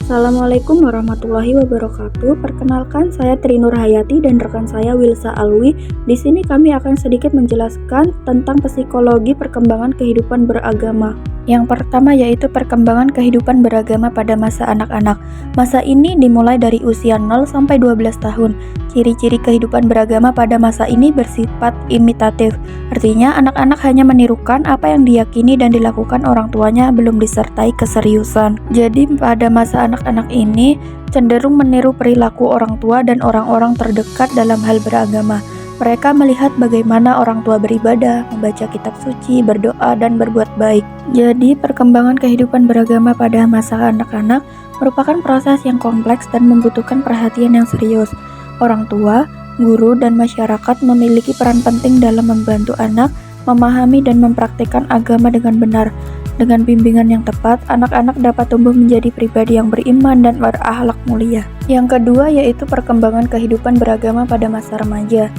Assalamualaikum warahmatullahi wabarakatuh. Perkenalkan, saya Tri Nurhayati dan rekan saya Wilsa Alwi. Di sini kami akan sedikit menjelaskan tentang psikologi perkembangan kehidupan beragama. Yang pertama yaitu perkembangan kehidupan beragama pada masa anak-anak. Masa ini dimulai dari usia 0 sampai 12 tahun. Ciri-ciri kehidupan beragama pada masa ini bersifat imitatif. Artinya anak-anak hanya menirukan apa yang diyakini dan dilakukan orang tuanya, belum disertai keseriusan. Jadi pada masa anak-anak ini cenderung meniru perilaku orang tua dan orang-orang terdekat dalam hal beragama. Mereka melihat bagaimana orang tua beribadah, membaca kitab suci, berdoa, dan berbuat baik. Jadi perkembangan kehidupan beragama pada masa anak-anak merupakan proses yang kompleks dan membutuhkan perhatian yang serius. Orang tua, guru, dan masyarakat memiliki peran penting dalam membantu anak memahami dan mempraktikkan agama dengan benar. Dengan bimbingan yang tepat, anak-anak dapat tumbuh menjadi pribadi yang beriman dan berakhlak mulia. Yang kedua yaitu perkembangan kehidupan beragama pada masa remaja.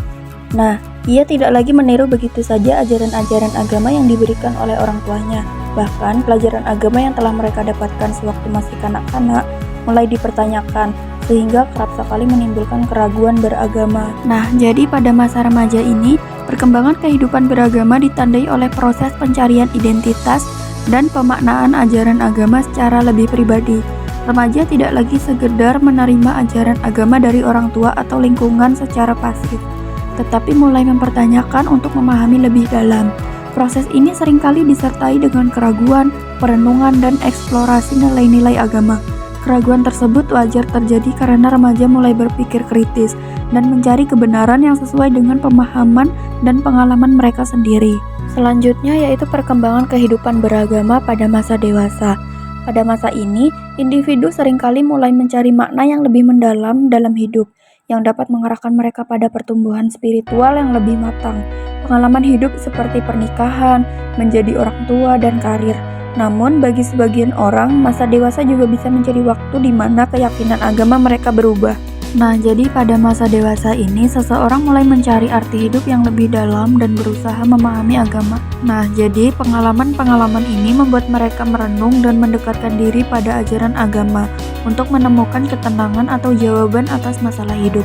Nah, ia tidak lagi meniru begitu saja ajaran-ajaran agama yang diberikan oleh orang tuanya. Bahkan, pelajaran agama yang telah mereka dapatkan sewaktu masih kanak-kanak mulai dipertanyakan, sehingga kerap sekali menimbulkan keraguan beragama. Nah, jadi pada masa remaja ini, perkembangan kehidupan beragama ditandai oleh proses pencarian identitas dan pemaknaan ajaran agama secara lebih pribadi. Remaja tidak lagi sekedar menerima ajaran agama dari orang tua atau lingkungan secara pasif, tetapi mulai mempertanyakan untuk memahami lebih dalam. Proses ini seringkali disertai dengan keraguan, perenungan, dan eksplorasi nilai-nilai agama. Keraguan tersebut wajar terjadi karena remaja mulai berpikir kritis dan mencari kebenaran yang sesuai dengan pemahaman dan pengalaman mereka sendiri. Selanjutnya yaitu perkembangan kehidupan beragama pada masa dewasa. Pada masa ini, individu seringkali mulai mencari makna yang lebih mendalam dalam hidup, yang dapat mengarahkan mereka pada pertumbuhan spiritual yang lebih matang. Pengalaman hidup seperti pernikahan, menjadi orang tua, dan karir. Namun, bagi sebagian orang, masa dewasa juga bisa menjadi waktu di mana keyakinan agama mereka berubah. Nah, jadi pada masa dewasa ini, seseorang mulai mencari arti hidup yang lebih dalam dan berusaha memahami agama. Nah, jadi pengalaman-pengalaman ini membuat mereka merenung dan mendekatkan diri pada ajaran agama untuk menemukan ketenangan atau jawaban atas masalah hidup.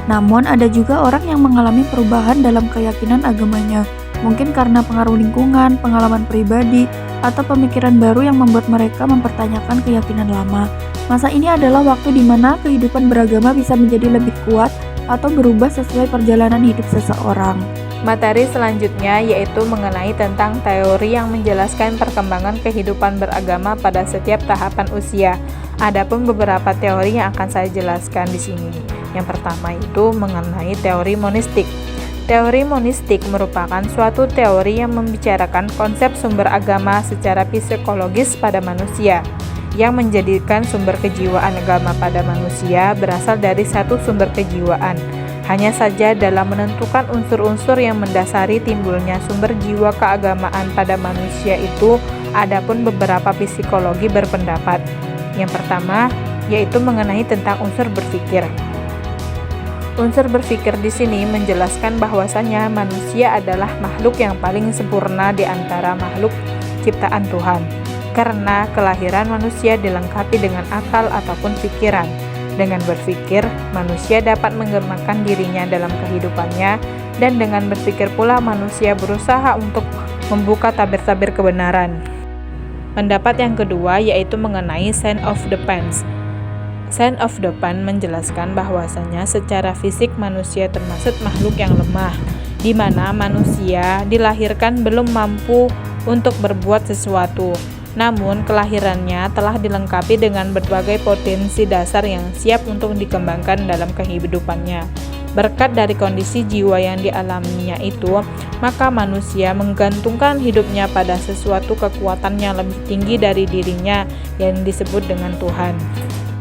Namun, ada juga orang yang mengalami perubahan dalam keyakinan agamanya, mungkin karena pengaruh lingkungan, pengalaman pribadi, atau pemikiran baru yang membuat mereka mempertanyakan keyakinan lama. Masa ini adalah waktu di mana kehidupan beragama bisa menjadi lebih kuat atau berubah sesuai perjalanan hidup seseorang. Materi selanjutnya yaitu mengenai tentang teori yang menjelaskan perkembangan kehidupan beragama pada setiap tahapan usia. Adapun beberapa teori yang akan saya jelaskan di sini. Yang pertama itu mengenai teori monistik. Teori monistik merupakan suatu teori yang membicarakan konsep sumber agama secara psikologis pada manusia, yang menjadikan sumber kejiwaan agama pada manusia berasal dari satu sumber kejiwaan. Hanya saja dalam menentukan unsur-unsur yang mendasari timbulnya sumber jiwa keagamaan pada manusia itu, adapun beberapa psikologi berpendapat. Yang pertama yaitu mengenai tentang unsur berpikir. Unsur berpikir di sini menjelaskan bahwasannya manusia adalah makhluk yang paling sempurna di antara makhluk ciptaan Tuhan. Karena kelahiran manusia dilengkapi dengan akal ataupun pikiran. Dengan berpikir, manusia dapat mengembangkan dirinya dalam kehidupannya, dan dengan berpikir pula manusia berusaha untuk membuka tabir-tabir kebenaran. Pendapat yang kedua yaitu mengenai sign of the pants. Sign of the Pan menjelaskan bahwasanya secara fisik manusia termasuk makhluk yang lemah, di mana manusia dilahirkan belum mampu untuk berbuat sesuatu. Namun kelahirannya telah dilengkapi dengan berbagai potensi dasar yang siap untuk dikembangkan dalam kehidupannya. Berkat dari kondisi jiwa yang dialaminya itu, maka manusia menggantungkan hidupnya pada sesuatu kekuatan yang lebih tinggi dari dirinya yang disebut dengan Tuhan.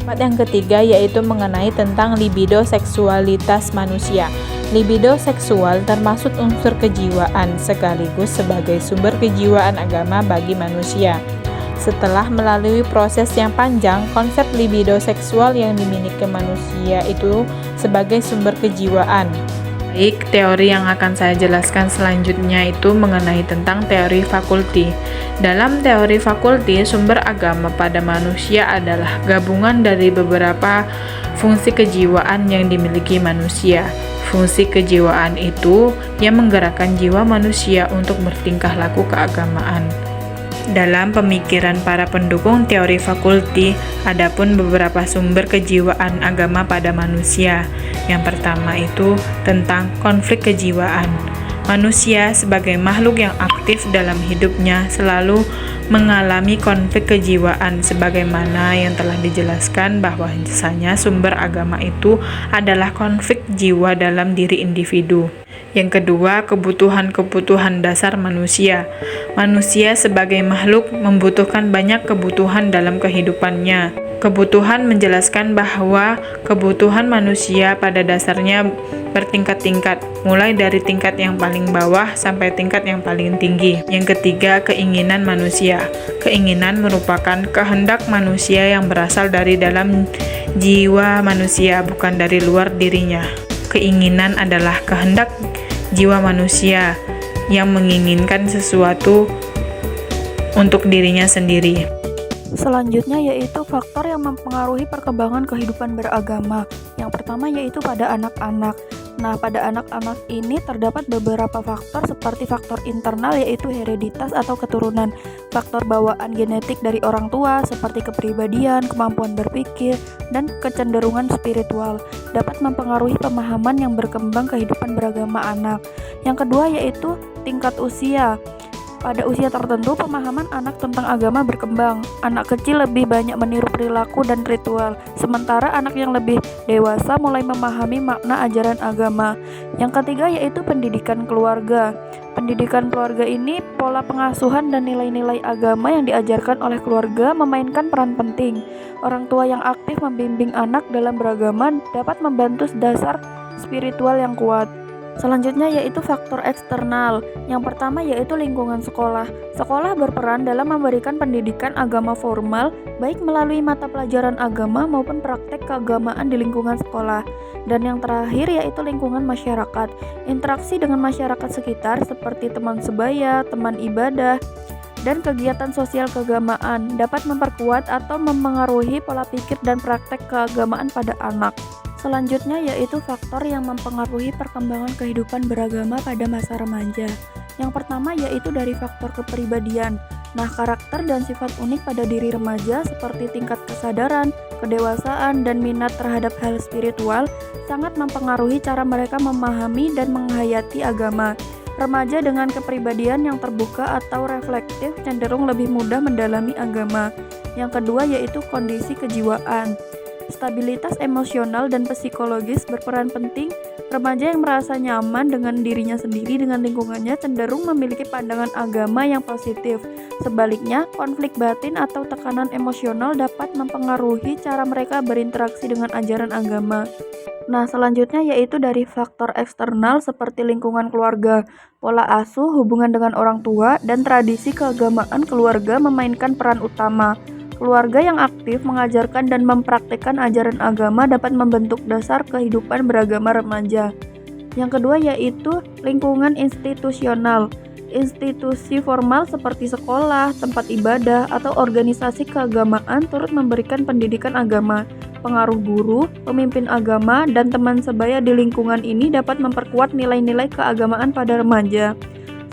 Yang ketiga yaitu mengenai tentang libido seksualitas manusia. Libido seksual termasuk unsur kejiwaan sekaligus sebagai sumber kejiwaan agama bagi manusia. Setelah melalui proses yang panjang, konsep libido seksual yang dimiliki manusia itu sebagai sumber kejiwaan Baik, teori yang akan saya jelaskan selanjutnya itu mengenai tentang teori fakulti. Dalam teori fakulti, sumber agama pada manusia adalah gabungan dari beberapa fungsi kejiwaan yang dimiliki manusia. Fungsi kejiwaan itu yang menggerakkan jiwa manusia untuk bertingkah laku keagamaan. Dalam pemikiran para pendukung teori fakulti, ada pun beberapa sumber kejiwaan agama pada manusia. Yang pertama itu tentang konflik kejiwaan. Manusia sebagai makhluk yang aktif dalam hidupnya selalu mengalami konflik kejiwaan sebagaimana yang telah dijelaskan bahwasanya sumber agama itu adalah konflik jiwa dalam diri individu. Yang kedua, kebutuhan-kebutuhan dasar manusia. Manusia sebagai makhluk membutuhkan banyak kebutuhan dalam kehidupannya. Kebutuhan menjelaskan bahwa kebutuhan manusia pada dasarnya bertingkat-tingkat, mulai dari tingkat yang paling bawah sampai tingkat yang paling tinggi. Yang ketiga, keinginan manusia. Keinginan merupakan kehendak manusia yang berasal dari dalam jiwa manusia, bukan dari luar dirinya. Keinginan adalah kehendak jiwa manusia yang menginginkan sesuatu untuk dirinya sendiri. Selanjutnya yaitu faktor yang mempengaruhi perkembangan kehidupan beragama. Yang pertama yaitu pada anak-anak. Nah, pada anak-anak ini terdapat beberapa faktor seperti faktor internal yaitu hereditas atau keturunan, faktor bawaan genetik dari orang tua seperti kepribadian, kemampuan berpikir, dan kecenderungan spiritual dapat mempengaruhi pemahaman yang berkembang kehidupan beragama anak. Yang kedua yaitu tingkat usia. Pada usia tertentu, pemahaman anak tentang agama berkembang. Anak kecil lebih banyak meniru perilaku dan ritual, sementara anak yang lebih dewasa mulai memahami makna ajaran agama. Yang ketiga yaitu pendidikan keluarga. Pendidikan keluarga ini, pola pengasuhan dan nilai-nilai agama yang diajarkan oleh keluarga memainkan peran penting. Orang tua yang aktif membimbing anak dalam beragama dapat membantu dasar spiritual yang kuat. Selanjutnya yaitu faktor eksternal. Yang pertama yaitu lingkungan sekolah. Sekolah berperan dalam memberikan pendidikan agama formal, baik melalui mata pelajaran agama maupun praktek keagamaan di lingkungan sekolah. Dan yang terakhir yaitu lingkungan masyarakat. Interaksi dengan masyarakat sekitar seperti teman sebaya, teman ibadah, dan kegiatan sosial keagamaan dapat memperkuat atau mempengaruhi pola pikir dan praktek keagamaan pada anak. Selanjutnya yaitu faktor yang mempengaruhi perkembangan kehidupan beragama pada masa remaja. Yang pertama yaitu dari faktor kepribadian. Nah, karakter dan sifat unik pada diri remaja seperti tingkat kesadaran, kedewasaan, dan minat terhadap hal spiritual sangat mempengaruhi cara mereka memahami dan menghayati agama. Remaja dengan kepribadian yang terbuka atau reflektif cenderung lebih mudah mendalami agama. Yang kedua yaitu kondisi kejiwaan. Stabilitas emosional dan psikologis berperan penting. Remaja yang merasa nyaman dengan dirinya sendiri dengan lingkungannya cenderung memiliki pandangan agama yang positif. Sebaliknya, konflik batin atau tekanan emosional dapat mempengaruhi cara mereka berinteraksi dengan ajaran agama. Nah, selanjutnya yaitu dari faktor eksternal seperti lingkungan keluarga, pola asuh, hubungan dengan orang tua, dan tradisi keagamaan keluarga memainkan peran utama. Keluarga yang aktif mengajarkan dan mempraktikkan ajaran agama dapat membentuk dasar kehidupan beragama remaja. Yang kedua yaitu lingkungan institusional. Institusi formal seperti sekolah, tempat ibadah, atau organisasi keagamaan turut memberikan pendidikan agama. Pengaruh guru, pemimpin agama, dan teman sebaya di lingkungan ini dapat memperkuat nilai-nilai keagamaan pada remaja.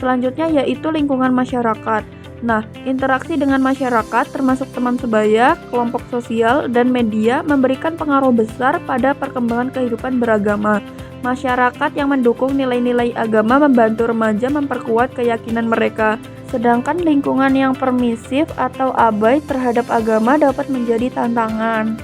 Selanjutnya yaitu lingkungan masyarakat. Nah, interaksi dengan masyarakat termasuk teman sebaya, kelompok sosial, dan media memberikan pengaruh besar pada perkembangan kehidupan beragama. Masyarakat yang mendukung nilai-nilai agama membantu remaja memperkuat keyakinan mereka, sedangkan lingkungan yang permisif atau abai terhadap agama dapat menjadi tantangan.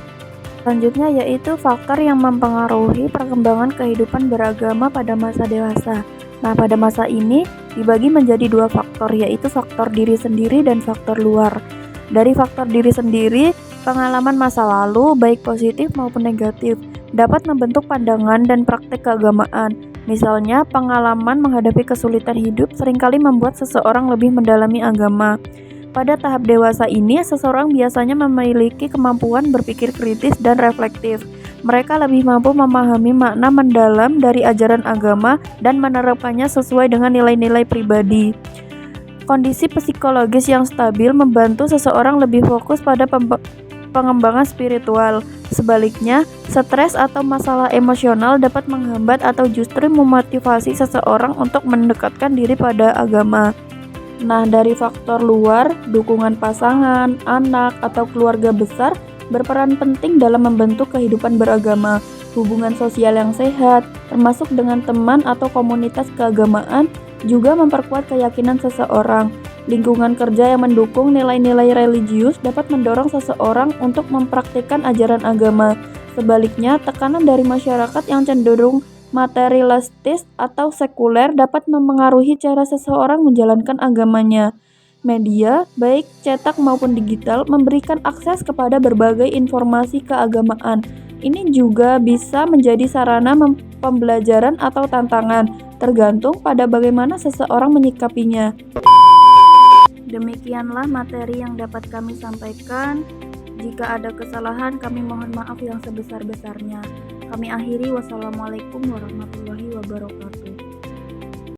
Selanjutnya yaitu faktor yang mempengaruhi perkembangan kehidupan beragama pada masa dewasa. Nah, pada masa ini dibagi menjadi dua faktor, yaitu faktor diri sendiri dan faktor luar. Dari faktor diri sendiri, pengalaman masa lalu, baik positif maupun negatif, dapat membentuk pandangan dan praktek keagamaan. Misalnya, pengalaman menghadapi kesulitan hidup seringkali membuat seseorang lebih mendalami agama. Pada tahap dewasa ini, seseorang biasanya memiliki kemampuan berpikir kritis dan reflektif. Mereka lebih mampu memahami makna mendalam dari ajaran agama dan menerapkannya sesuai dengan nilai-nilai pribadi. Kondisi psikologis yang stabil membantu seseorang lebih fokus pada pengembangan spiritual. Sebaliknya, stres atau masalah emosional dapat menghambat atau justru memotivasi seseorang untuk mendekatkan diri pada agama. Nah, dari faktor luar, dukungan pasangan, anak, atau keluarga besar berperan penting dalam membentuk kehidupan beragama. Hubungan sosial yang sehat, termasuk dengan teman atau komunitas keagamaan, juga memperkuat keyakinan seseorang. Lingkungan kerja yang mendukung nilai-nilai religius dapat mendorong seseorang untuk mempraktikkan ajaran agama. Sebaliknya, tekanan dari masyarakat yang cenderung materialistis atau sekuler dapat memengaruhi cara seseorang menjalankan agamanya. Media, baik cetak maupun digital, memberikan akses kepada berbagai informasi keagamaan. Ini juga bisa menjadi sarana pembelajaran atau tantangan, tergantung pada bagaimana seseorang menyikapinya. Demikianlah materi yang dapat kami sampaikan. Jika ada kesalahan, kami mohon maaf yang sebesar-besarnya. Kami akhiri, wassalamualaikum warahmatullahi wabarakatuh.